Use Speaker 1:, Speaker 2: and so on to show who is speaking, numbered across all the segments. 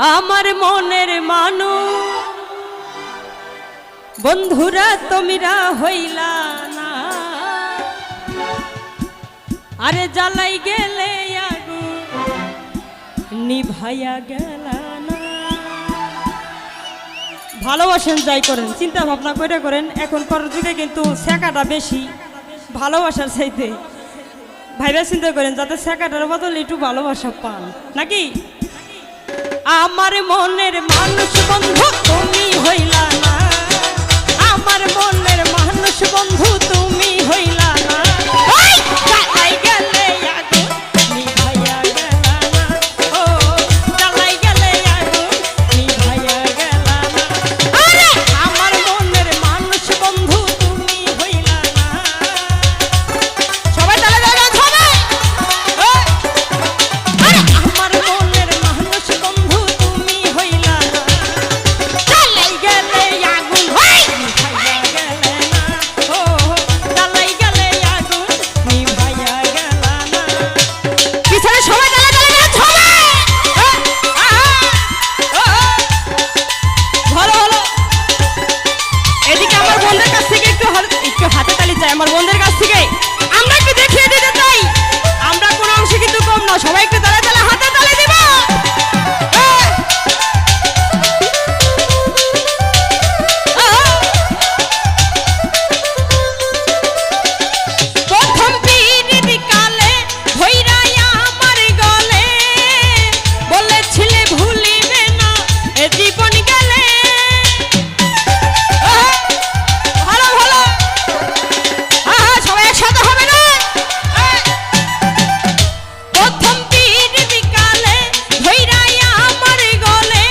Speaker 1: আমার মনের মানুষ বন্ধুরা তোমরা হইলা না, আরে জ্বালাই গেলে আগুন নিভাইয়া গেল না। ভালোবাসেন যাই করেন, চিন্তা ভাবনা করে করেন। এখনকার যুগে কিন্তু শেখাটা বেশি ভালোবাসার চাইতে। ভাইবা চিন্তা করেন যাতে শেখাটার বদলে একটু ভালোবাসা পান নাকি। আমার মনের মানুষ বন্ধু তুমি হইলা না, আমার মনের মানুষ বন্ধু তুমি হইলা না। জ্বালাই গেলে আগুন নিভাইয়া গেল না, ও জ্বালাই গেলে আগুন নিভাইয়া গেল না। আরে আমার মনের মানুষ বন্ধু তুমি হইলা না। সবাই তালে তালে সবাই। আরে আমার মনের মানুষ বন্ধু তুমি হইলা না, জ্বালাই গেলে আগুন নিভাইয়া গেল না, ও জ্বালাই গেলে আগুন নিভাইয়া গেল না। পিছনে সবাই তালে তালে সবাই। ভালো হলো। এদিকে আমার বন্ধুদের কাছ থেকে একটু হাতে তালি চাই। আমার বন্ধুদের কাছ থেকে আমরা একটু দেখিয়ে দিতে চাই আমরা কোনো অংশে কিন্তু কম না। সবাই একটু তালে তালে হাতে তালি দিব। প্রথম পিরিত কালে ধইরাইয়া আমার গলে বলেছিলে ভুলিবে না এ জীবন গেলে। ভালো ভালো। সবাই একসাথে হবে না। প্রথম পিরিত কালে ধইরাইয়া আমার গলে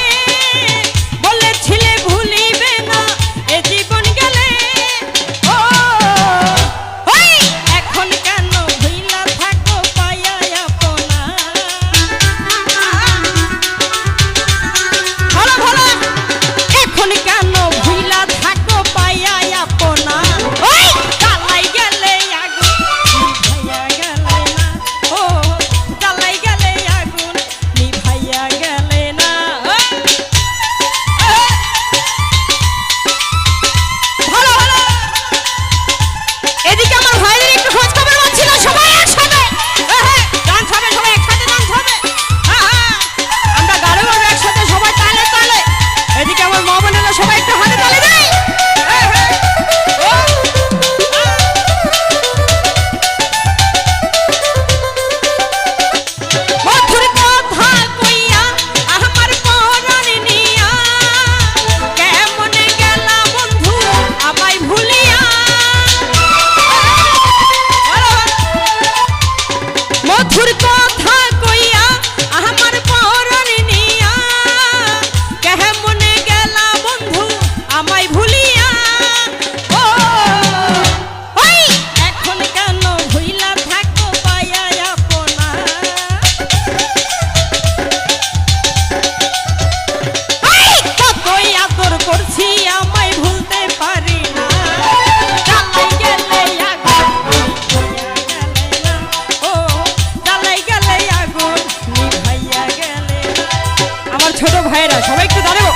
Speaker 1: বলেছিলে ভুলিবে না এ জীবন গেলে। ও ওই এখন কেন ভুইলা থাকো পাইয়া আপনা। ভালো ভালো। এখন কেন ভুইলা থাকো পাইয়া আপনা। ওই জ্বালাই গেলে আগুন নিভাইয়া গেলে না, ও জ্বালাই গেলে আগুন নিভাইয়া গেলে না। ভালো ভালো। এদিকে আমার ভাইদের একটু খোঁজ খবর পাচ্ছি না। সবাই একসাথে ডান্স হবে, সবাই একসাথে ডান্স হবে। আমরা গাড়ি করবো একসাথে সবাই তালে তালে। এদিকে আমার মা বোনেরা সবাই একটু হাতে তালে দেয়। মধুর কথা কইয়া আমার পরাণ নিয়া কেমনে গেলা বন্ধু আমায় ভুলিয়া। মধুর কথা কইয়া আমার পরাণ নিয়া কেমনে গেলা বন্ধু আমায় ভুলিয়া। ও ওই এখন কেন ভুইলা থাকো পাইয়া আপনা। কতই আদর করছি আমায় ভুলতে পারি না। জ্বালাই গেলে আগুন নিভাইয়া গেলে না, ও জ্বালাই গেলে আগুন নিভাইয়া গেলে না। আমার ছোট ভাইয়েরা সবাই একটু দাঁড়াবো।